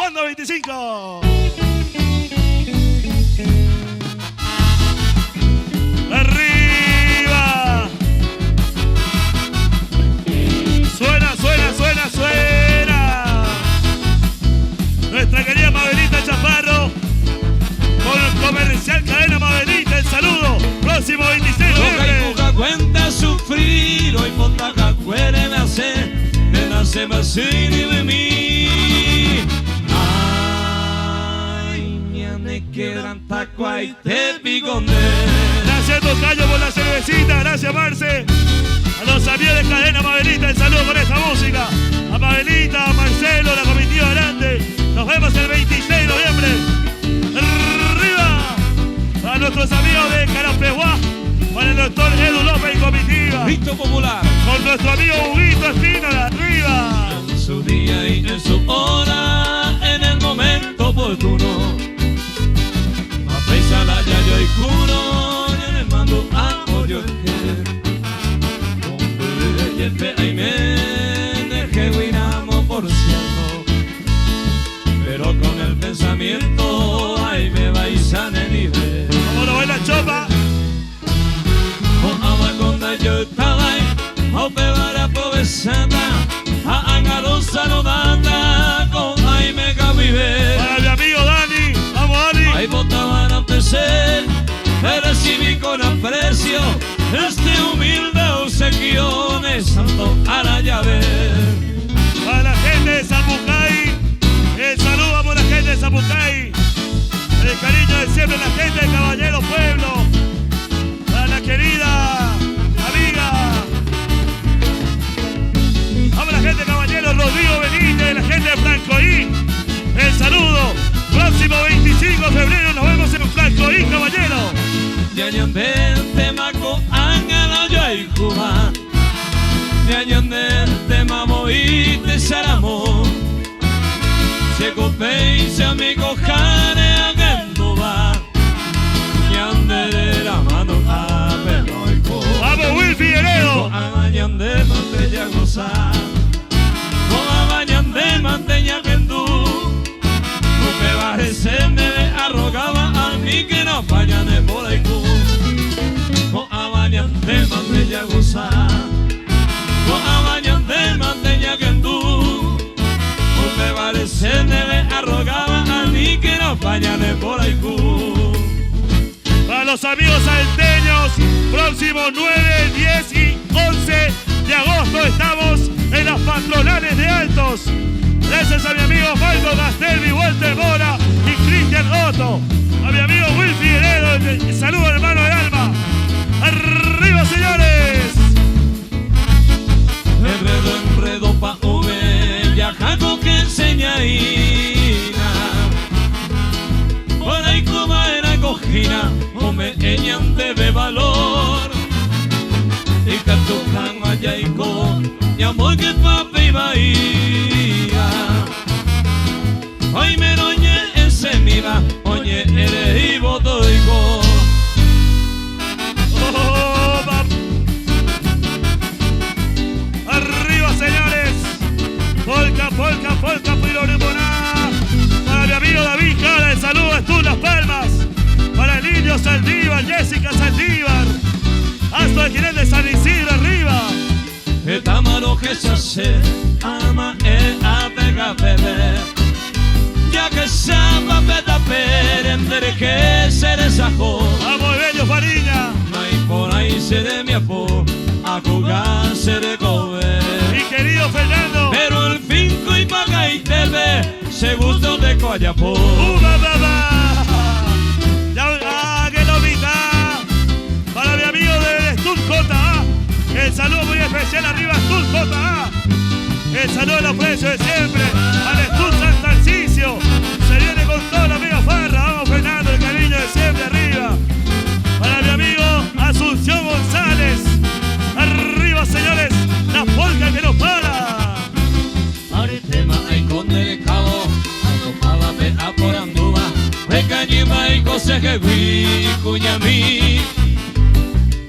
Fondo 25. Arriba. Suena, suena, suena, suena. Nuestra querida Mabelita Chaparro con el comercial Cadena Mabelita. El saludo. Próximo 26 de noviembre. Nunca cuenta sufrir, hoy potaca puede nacer, me nace más de mí. Ay, me quedan taco y te pigone. Gracias Tocayo por la cervecita, gracias Marce. A los amigos de Cadena Mabelita, el saludo por esta música. A Mabelita, a Marcelo, la comitiva grande. Nos vemos el 26 de noviembre. ¡Arriba! A nuestros amigos de Carapleguá, para el doctor Edu López y comitiva. Rito popular. Con nuestro amigo Huguito Espínola, arriba. En su día y en su hora, en el momento oportuno. A pesar la yayo y curo, yo le mando apoyo ahí me dejé guinamo por cierto, pero con el pensamiento ahí me vais a nivel. ¿Cómo lo baila Chopa? O agua cuando yo estaba ahí, o pebara povesata, a angarosa no data, con ahí me cabive. Para mi amigo Dani, vamos Dani. Ahí votaban a empezar, te recibí con aprecio este humilde obsequio de Santo a la llave. Para la gente de Zapucay, el saludo a la gente de Zapucay, el cariño de siempre la gente de Caballero Pueblo, para la querida amiga, vamos la gente de Caballero, Rodrigo Benítez, la gente de Francoín, el saludo. Próximo 25 de febrero nos vemos en Francoín, Caballero. Yañanderte maco ángela yo y Cuba, Yañanderte mamo y te saramo, se copé se amigo jane agenduba, Yandere la mano a peloico. Vamos Will Figueredo. Abañande manteña gozar, abañande manteña gendú, que bajese me arrogaba a mí que no vayan de moleico. O abañande manteña gozar, o abañande manteña gendú, que bajese me arrogaba a mí que no vayan de moleico. Para los amigos salteños, próximos 9, 10 y 11 de agosto estamos en las patronales de Altos. Gracias a mi amigo Marco Castelvi, Walter Mora y Cristian Otto. A mi amigo Will Figueredo, saludo hermano del alma. ¡Arriba, señores! Enredo pa' ove, viajando que enseña ina. Por ahí como era cojina, o me eñan de valor. Y que tu cama ya y con, mi amor que papi iba hoy me doñé en semida, oye, eres y botoico. Oh, arriba, señores. Polka, polka, polka, pilorimoná. Para mi amigo David Jara, el saludo a Tú Las Palmas. Para el niño Saldívar, Jessica Saldívar. Hasta el jinete de San Isidro, arriba. Esta mano que se hace, ama a pegar bebé. Ya que samba peta perendere que se desajó. Vamos, bello Fariña. No hay por ahí se de mi apo, a jugar se de comer. Mi querido Fernando. Pero el finco y paga y te ve, se gustó de Coyapó. Babá. Ya, que novita. Para mi amigo de Sturcota, el saludo muy especial arriba Sturcota. El saludo a los precios de siempre. Al Stur San Tarcisio. Se viene con toda la amiga farra. Vamos Fernando, el cariño de siempre arriba. Para mi amigo Asunción González. Arriba, señores, la polca que nos para. Aritema hay con el cabo, acopaba pe a por anduba, recañima y cose que vi cuñamí.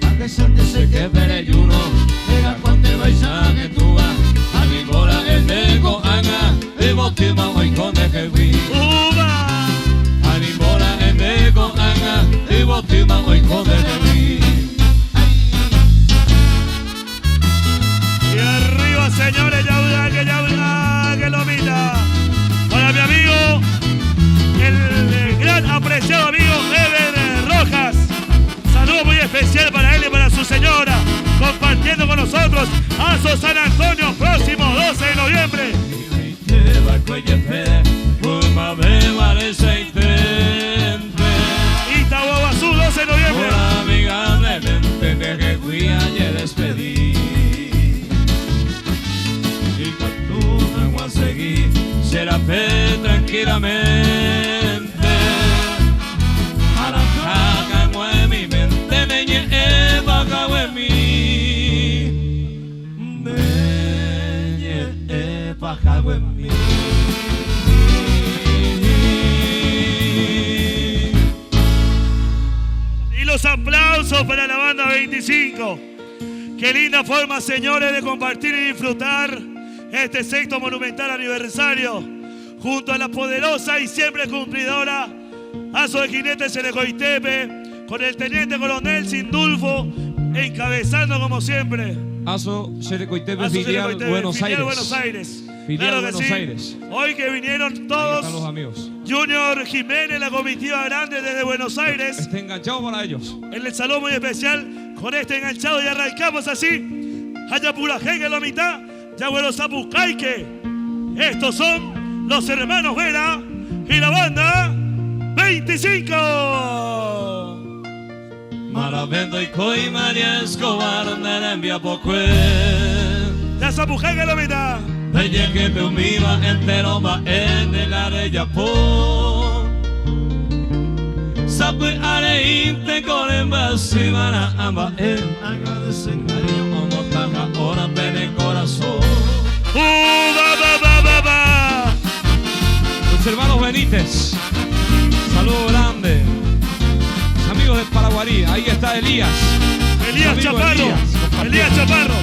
A que se que pereyuno, llega cuando vais a que tú vas, a mi bola el nego anga, de botima hoy con el que vi. nuevamente. Arajaca en mi mente, neñe baja en mi. Neñe baja en mi. Y los aplausos para la banda 25. Qué linda forma, señores, de compartir y disfrutar este sexto monumental aniversario junto a la poderosa y siempre cumplidora Aso de Jinetes Selecoitepe, con el teniente coronel Sindulfo encabezando como siempre. Aso Selecoitepe, filial Buenos Aires. Filial Claro que Buenos sí. Aires. Hoy que vinieron Ahí todos, están los amigos. Junior Jiménez, la comitiva grande desde Buenos Aires, Está enganchado para ellos. en el salón muy especial, con este enganchado y arrancamos así. Hayapurajengue en la mitad, Yabuelo Zapucaique. Estos son los hermanos Vera y la banda 25. Maravendo y Coy María Escobar, Nerembia Pocue. Ya Zapucaique en la mitad. Ella que me umiba entero va en el arella po. Sape areinte con embasivana amba en agradecengario como taja ahora pene corazón. Ba. Los hermanos Benítez, saludo grande. Amigos de Paraguarí, ahí está Elías. Elías Amigo Chaparro. Elías Chaparro.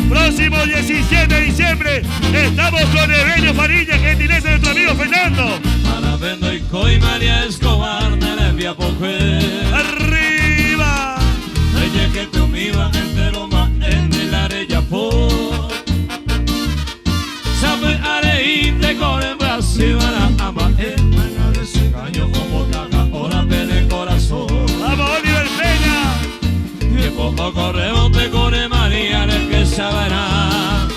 Próximo 17 de diciembre estamos con Evelio Farilla, gentileza de nuestro amigo Fernando. Maravendo y Coy María Escobar, Nerembia Pocue. Arriba. Ella que te umiba entero va en el arella po. Sabe areíte con el Brasil a amba en manga de su caño como caja ahora pene corazón. Vamos, Oliver Peña. Que poco corremos te corre María en el que sabrá.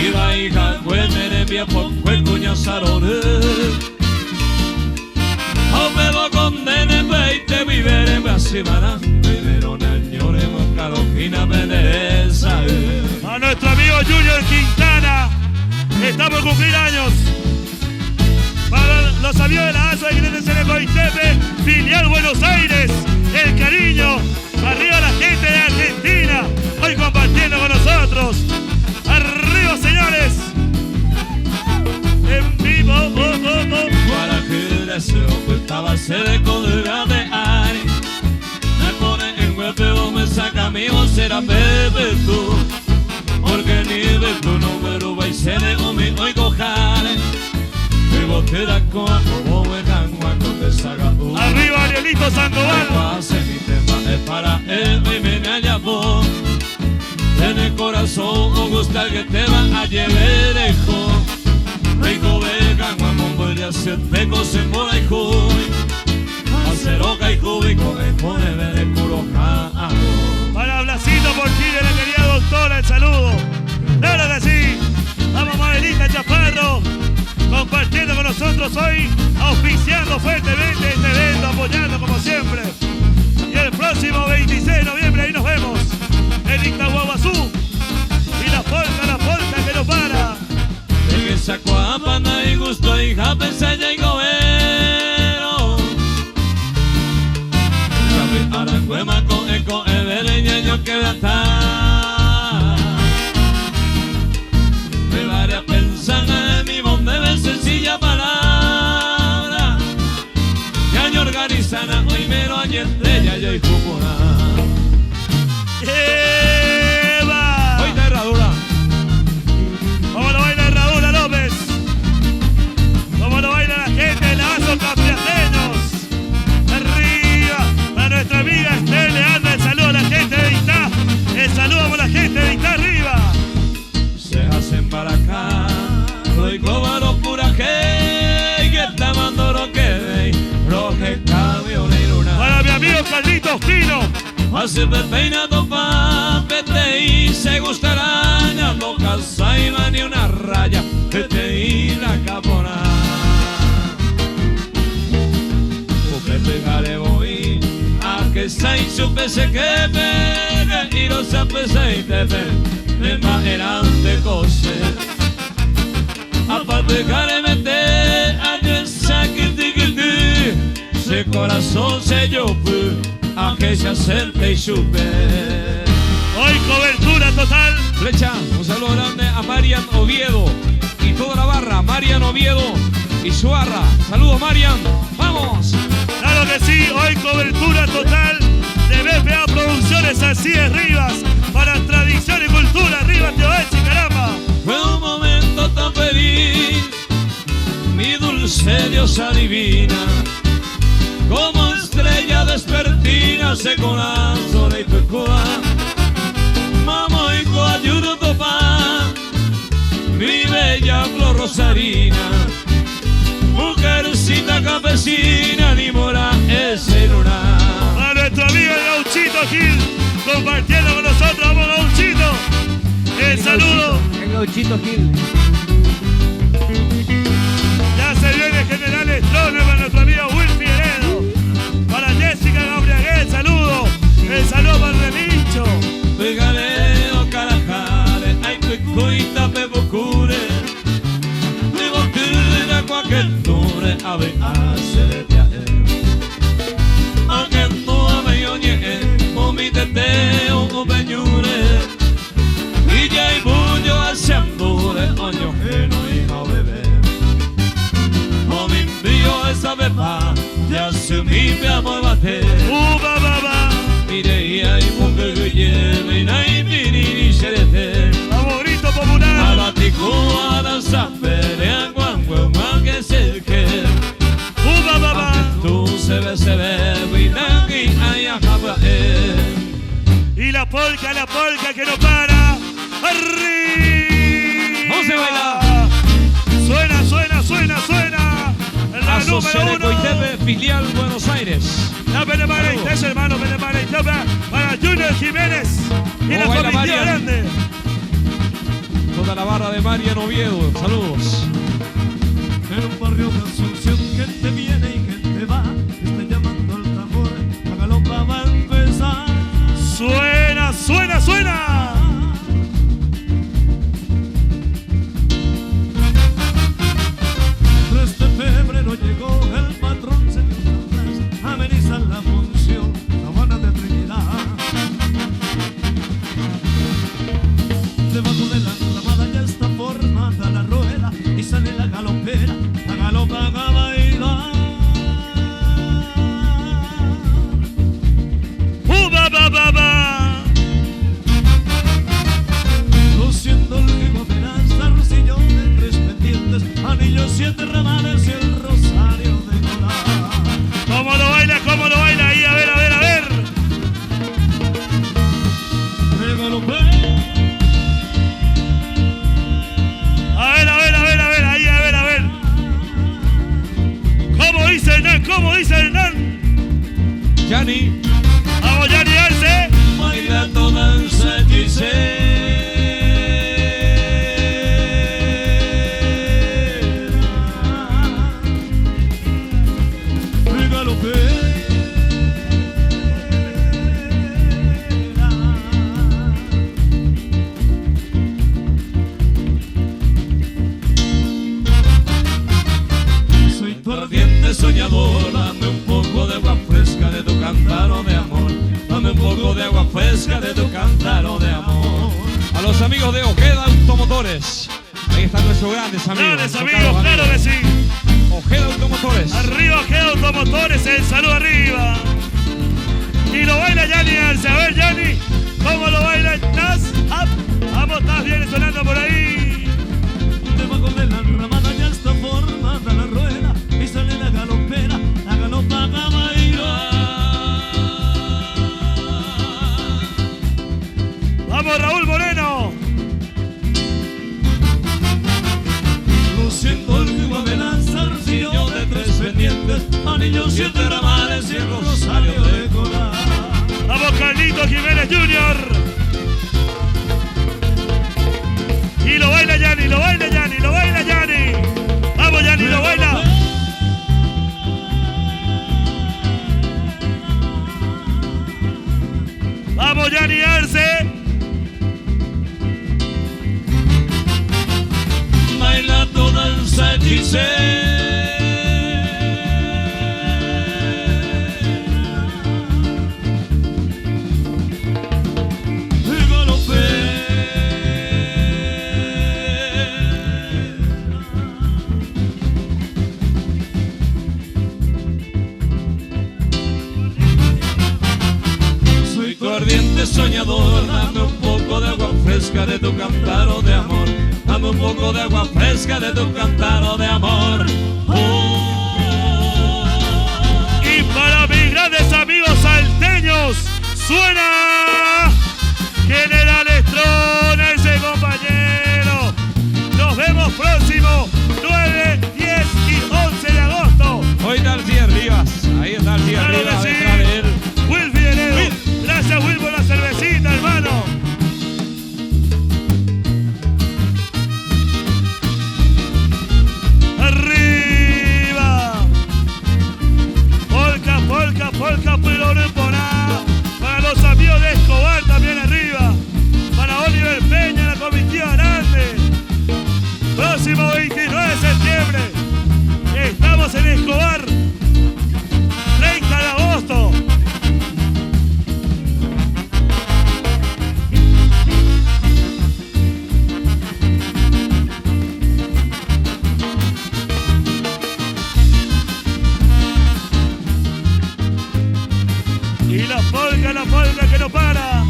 Iba hija cuéntere envía por cuecuña sarore. O me lo condene peite vivere en Brasil. Vivieron añores Carolina Veneza. A nuestro amigo Junior Quintana, está por cumplir años. Para los amigos de la ASO de Jinetes Selecoitepe, filial Buenos Aires, el cariño, arriba la gente de Argentina, hoy compartiendo con nosotros. Arriba, señores. En vivo, Para que deseo que estaba seco de grande ay. Me pone en huevo, me saca mi voz, será Pepe tú. Porque ni de tu número va y se le oigo jale. Mi botera con como me cango cuando te saca tú. arriba Arielito Sandoval. Pase mi tema es para él y me halla vos. En el corazón me gusta que te va a llevar lejos. Rico vegan, guamón, voy a hacer pecos en bola y juy. Aceroca y cúbico, me pone de puro jago. Para Blasito por Chile, la querida doctora, el saludo. Claro que sí. Vamos, Mabelita Chaparro, compartiendo con nosotros hoy, auspiciando fuertemente este evento, apoyando como siempre. Y el próximo 26 de noviembre, ahí nos vemos, en Itahuaguazú. Y la polca que no para. De que sacó a pana y gusto, hija, pensé ya y gobero. Ya me aracuema con eco, evereña, yo que atar. Me varía pensar en mi voz, me ven sencilla palabra. Ya yo organizana, hoy mero ayer estrella, yo y cupona. ¡Eva! Hoy de herradura. ¿Cómo lo baila Raúl López? ¿Cómo lo baila la gente de la ASO Capriateños? Arriba, para nuestra amiga Estel Leandra, el saludo a la gente de Itá. El saludo por la gente de Itá arriba. Se hacen para acá, doy como lo pura que está mando lo que ve, lo que cambio de luna. Para mi amigo Carlitos Pino. Hace peinado pa' pete y se gustará, no casa y va ni una raya, pete y la capona. Porque pegaré voy a que se supese que pegue y no se apese y te pegue. De más eran de coser, aparte que le mete corazón se llope, a que se acerque y chupe. Hoy cobertura total. Flecha, un saludo grande a Marian Oviedo y toda la barra, Marian Oviedo y su barra. Saludos, Marian, ¡vamos! Claro que sí, hoy cobertura total de BPA Producciones, así es Rivas, para tradición y cultura, Rivas te va a decir, caramba. Fue un momento tan feliz, mi dulce diosa divina, como estrella despertina se corazón y pecoa. Mamo y coayudo topa, mi bella flor rosarina, mujercita campesina, ni mora ese luna. A nuestro amigo el Gauchito Gil, compartiendo con nosotros, vamos Gauchito. El saludo. El Gauchito Gil. Ya se viene General Stroner para nuestro amigo Will Figueredo. Para Jessica Gabriel, saludo. El saludo para Relincho. Pegaleo carajare, ay cuicuita pebocure, digo que de cualquier nure ave hace de viaje. Aunque no ave oñe, momi teteo o peñure, y ya hay bullo haciéndole oño que no iba a beber. Momi envío esa beba, ya se mi amor bate. Baba. Mire y hay mujer que lleve y nay vini sherete. Favorito popular. Abatico a danza pelea guangue que se que. Baba. Tú se ve y nangi ay acaba Y la polca que no para. ¡Arriba! Vamos a bailar. Suena. La Asociación número 1. Coitepe, filial Buenos Aires. La Penemara y tres hermanos Penemara y Topa para Junior Jiménez y la baila comitiva Marian. grande. Toda la barra de Marian Oviedo. Saludos. En un barrio de Asunción, gente viene y gente va, está llamando al tambor, la galopa va a empezar. Suena. 3 de febrero llegó el patrón, señor Andrés, amenizar la función, la Habana de Trinidad. Debajo de la ramada ya está formada la rueda y sale la galopera, la galopa va a bailar. Baba. Luciendo el higo de las zarcillos de 3 pendientes, anillos 7 ramales y el rosario de coral. ¿Cómo lo baila ahí? A ver. El galopé. A ver, ahí, a ver. ¿Cómo dice Hernán? Yani. Vamos, Yanni Arce. Baila toda esa El galopé. Soy tu ardiente soñador, dame un poco de agua fresca de tu cántaro de amor, dame un poco de agua fresca de tu cántaro de amor. A los amigos de Ojeda Automotores. Ahí están nuestros grandes amigos. Grandes amigos, claro que sí. Ojeda Automotores. Arriba, Ojeda Automotores, el saludo arriba. Y lo baila Yanni Arce. A ver, Yanni, ¿cómo lo baila? ¿Estás? Vamos, estás bien sonando por ahí. Debajo de la ramada ya está formada la rueda y sale la galopera, la galopa va a bailar. Vamos, Raúl Moreno. Luciendo el higo de la zarcillo de 3 pendientes, anillos 7 ramales y el rosario de coral. Vamos, Carlito Jiménez Jr. Y lo baila Yanni. Vamos, Yanni, lo baila. Vamos, Yanni Arce. Baila toda esa de soñador, dame un poco de agua fresca de tu cántaro de amor. Dame un poco de agua fresca de tu cántaro de amor. Y para mis grandes amigos salteños, suena General Estrona, ese compañero. Nos vemos próximo 9, 10 y 11 de agosto. Hoy está el tío Rivas, ahí está el tío Claro Rivas que sí. detrás de él. Will Figueredo. Gracias, Will, por la cervecita, hermano. Arriba. Polka, polka, polka, pero no por nada. Para los amigos de Escobar también arriba. Para Oliver Peña, la comitiva grande. Próximo 29 de septiembre. Estamos en Escobar. 30 de agosto. Y la polka que no para.